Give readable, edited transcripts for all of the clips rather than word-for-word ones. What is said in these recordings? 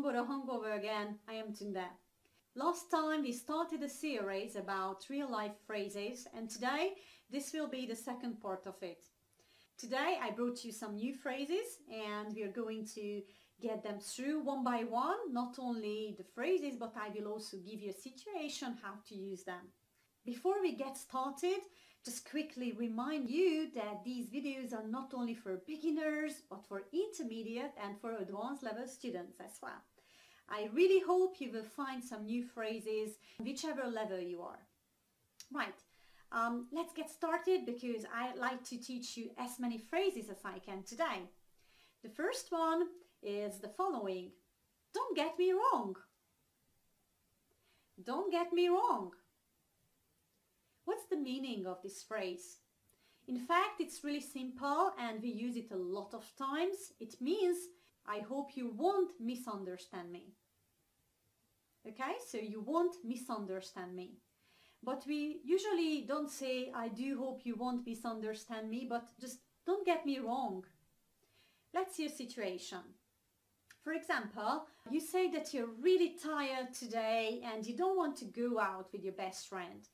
hangover again. I am Tunde. Last time we started a series about real-life phrases, and today this will be the second part of it. Today I brought you some new phrases and we are going to get them through one by one, not only the phrases, but I will also give you a situation how to use them. Before we get started, just quickly remind you that these videos are not only for beginners, but for intermediate and for advanced level students as well. I really hope you will find some new phrases, whichever level you are. Right, let's get started because I like to teach you as many phrases as I can today. The first one is the following. Don't get me wrong. Don't get me wrong. What's the meaning of this phrase? In fact, it's really simple and we use it a lot of times. It means, I hope you won't misunderstand me. Okay, so you won't misunderstand me. But we usually don't say, I do hope you won't misunderstand me, but just don't get me wrong. Let's see a situation. For example, you say that you're really tired today and you don't want to go out with your best friend.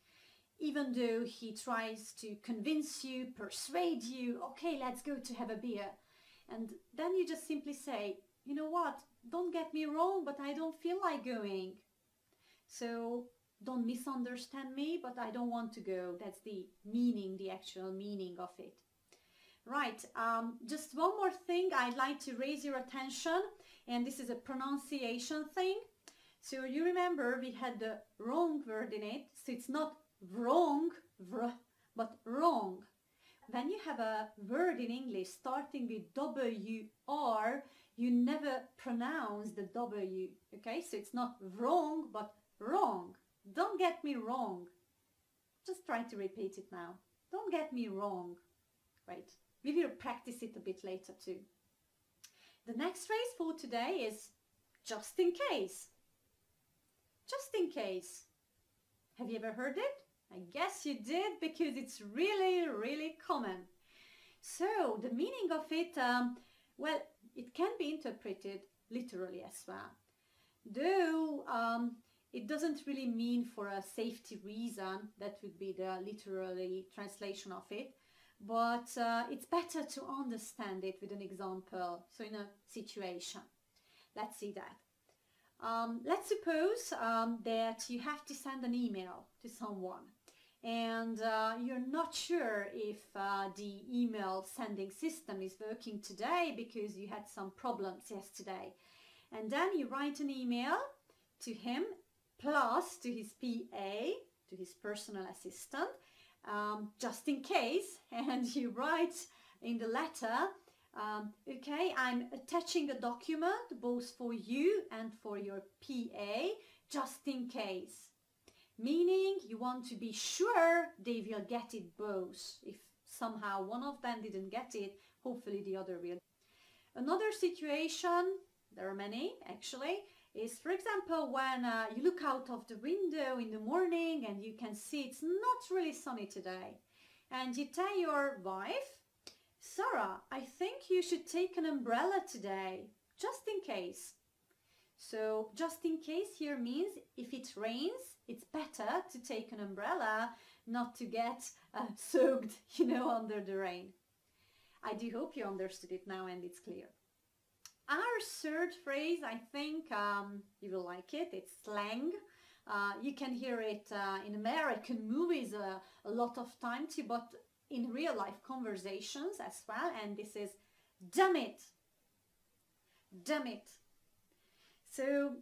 Even though he tries to convince you, persuade you, okay, let's go to have a beer. And then you just simply say, you know what, don't get me wrong, but I don't feel like going. So don't misunderstand me, but I don't want to go. That's the meaning, the actual meaning of it. Right, just one more thing I'd like to raise your attention, and this is a pronunciation thing. So you remember we had the wrong word in it, so it's not wrong, but wrong. When you have a word in English starting with WR, you never pronounce the W, okay? So it's not wrong, but wrong. Don't get me wrong. Just try to repeat it now. Don't get me wrong. Right. We will practice it a bit later too. The next phrase for today is just in case. Just in case. Have you ever heard it? I guess you did because it's really, really common. So the meaning of it, well, it can be interpreted literally as well. Though it doesn't really mean for a safety reason, that would be the literally translation of it, but it's better to understand it with an example, so in a situation. Let's see that. Let's suppose that you have to send an email to someone and you're not sure if the email sending system is working today because you had some problems yesterday. And then you write an email to him plus to his PA, to his personal assistant, just in case, and you write in the letter, okay, I'm attaching a document both for you and for your PA, just in case. Meaning you want to be sure they will get it both. If somehow one of them didn't get it, hopefully the other will. Another situation, there are many actually, is for example when you look out of the window in the morning and you can see it's not really sunny today. And you tell your wife, Sarah, I think you should take an umbrella today, just in case. So just in case here means if it rains, it's better to take an umbrella, not to get soaked, under the rain. I do hope you understood it now and it's clear. Our third phrase, I think you will like it, it's slang. You can hear it in American movies a lot of time too, but in real life conversations as well, and this is damn it. Damn it. So,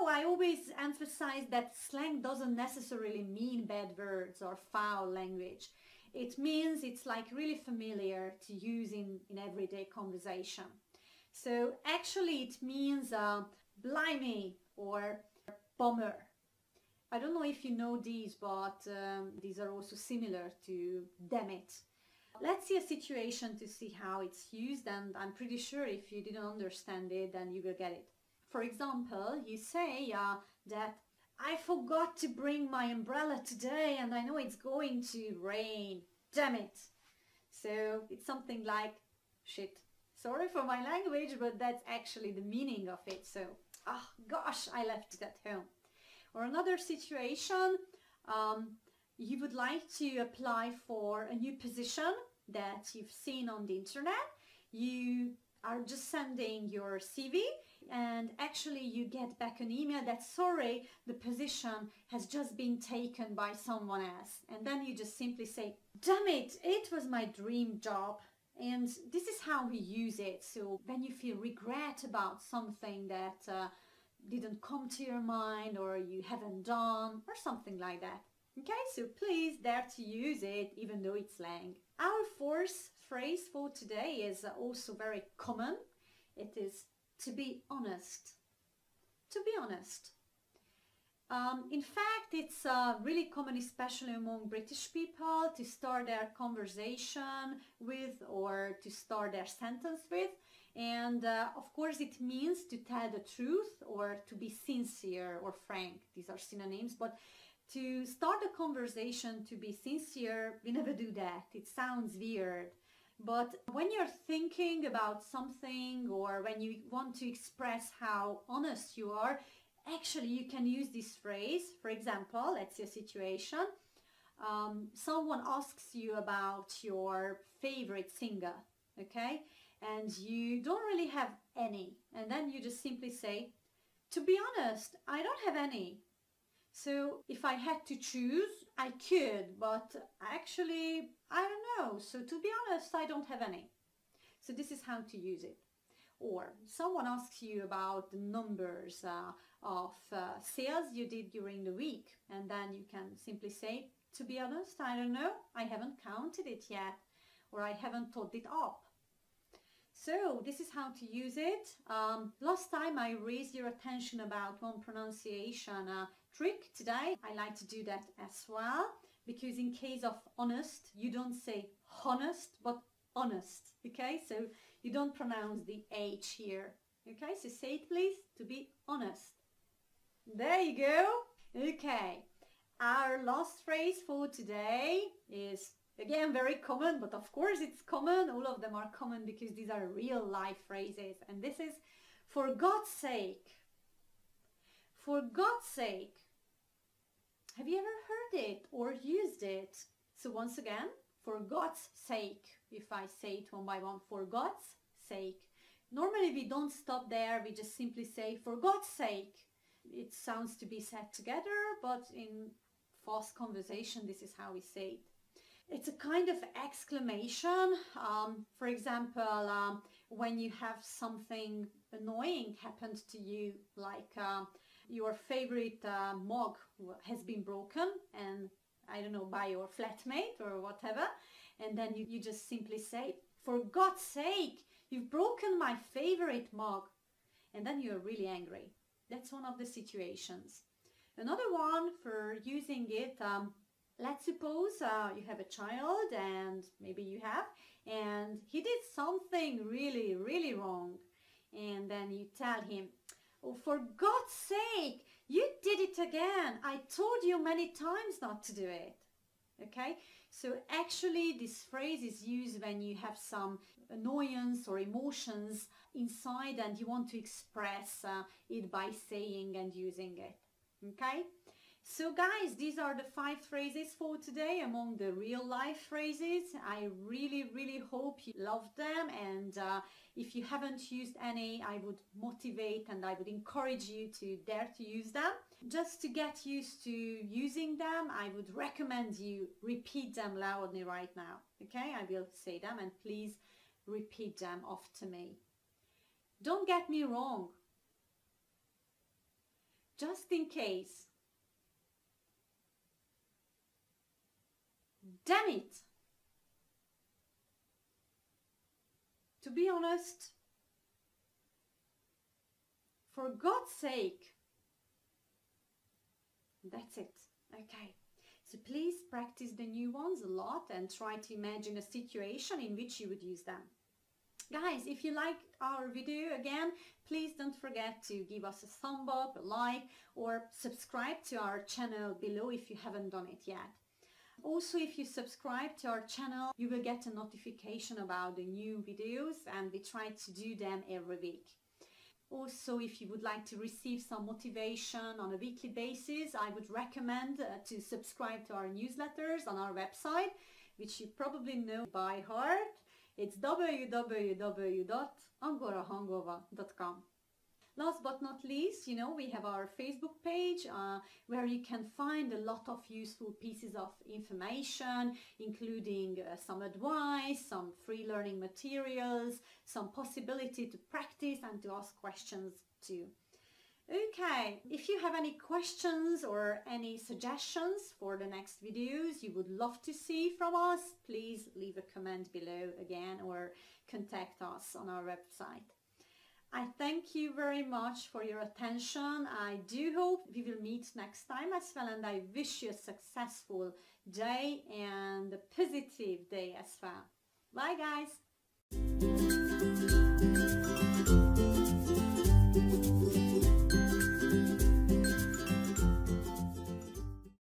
I always emphasize that slang doesn't necessarily mean bad words or foul language. It means it's like really familiar to use in everyday conversation. So actually it means blimey or bummer. I don't know if you know these, but these are also similar to damn it. Let's see a situation to see how it's used, and I'm pretty sure if you didn't understand it, then you will get it. For example, you say that I forgot to bring my umbrella today and I know it's going to rain. Damn it. So it's something like shit. Sorry for my language, but that's actually the meaning of it. So oh gosh, I left it at home. Or another situation, you would like to apply for a new position that you've seen on the internet. You are just sending your CV and actually you get back an email that sorry, the position has just been taken by someone else. And then you just simply say, damn it, it was my dream job. And this is how we use it. So when you feel regret about something that didn't come to your mind or you haven't done or something like that. Okay, so please dare to use it even though it's slang. Our fourth phrase for today is also very common. It is to be honest. To be honest. In fact, it's really common, especially among British people, to start their conversation with or to start their sentence with. And of course, it means to tell the truth or to be sincere or frank. These are synonyms, but to start a conversation, to be sincere, we never do that. It sounds weird. But when you're thinking about something or when you want to express how honest you are, actually you can use this phrase. For example, let's say a situation. Someone asks you about your favorite singer, okay? And you don't really have any. And then you just simply say, to be honest, I don't have any. So if I had to choose, I could, but actually, I don't know. So to be honest, I don't have any. So this is how to use it. Or someone asks you about the numbers of sales you did during the week. And then you can simply say, to be honest, I don't know. I haven't counted it yet. Or I haven't thought it up. So this is how to use it. Last time I raised your attention about one pronunciation trick. Today I like to do that as well, because in case of honest, you don't say honest, but honest, okay? So you don't pronounce the H here, okay? So say it please, to be honest. There you go. Okay, our last phrase for today is again very common, but of course it's common. All of them are common because these are real life phrases. And this is, for God's sake. For God's sake. Have you ever heard it or used it? So once again, for God's sake. If I say it one by one, for God's sake. Normally we don't stop there. We just simply say, for God's sake. It sounds to be said together, but in fast conversation, this is how we say it. It's a kind of exclamation. For example, when you have something annoying happened to you, like your favorite mug has been broken, and I don't know, by your flatmate or whatever, and then you just simply say, for God's sake, you've broken my favorite mug, and then you're really angry. That's one of the situations. Another one for using it, let's suppose you have a child, and maybe you have, and he did something really, really wrong. And then you tell him, oh, for God's sake, you did it again. I told you many times not to do it. Okay? So actually this phrase is used when you have some annoyance or emotions inside and you want to express it by saying and using it. Okay? So guys, these are the 5 phrases for today among the real life phrases. I really, really hope you loved them, and if you haven't used any, I would motivate and I would encourage you to dare to use them. Just to get used to using them, I would recommend you repeat them loudly right now. Okay, I will say them and please repeat them after me. Don't get me wrong. Just in case. Damn it! To be honest, for God's sake. That's it. Okay. So please practice the new ones a lot and try to imagine a situation in which you would use them. Guys, if you liked our video, again, please don't forget to give us a thumb up, a like, or subscribe to our channel below if you haven't done it yet. Also, if you subscribe to our channel, you will get a notification about the new videos, and we try to do them every week. Also, if you would like to receive some motivation on a weekly basis, I would recommend to subscribe to our newsletters on our website, which you probably know by heart. It's www.angolahangolva.com. Last but not least, we have our Facebook page where you can find a lot of useful pieces of information, including some advice, some free learning materials, some possibility to practice and to ask questions too. Okay, if you have any questions or any suggestions for the next videos you would love to see from us, please leave a comment below again or contact us on our website. I thank you very much for your attention. I do hope we will meet next time as well, and I wish you a successful day and a positive day as well. Bye guys!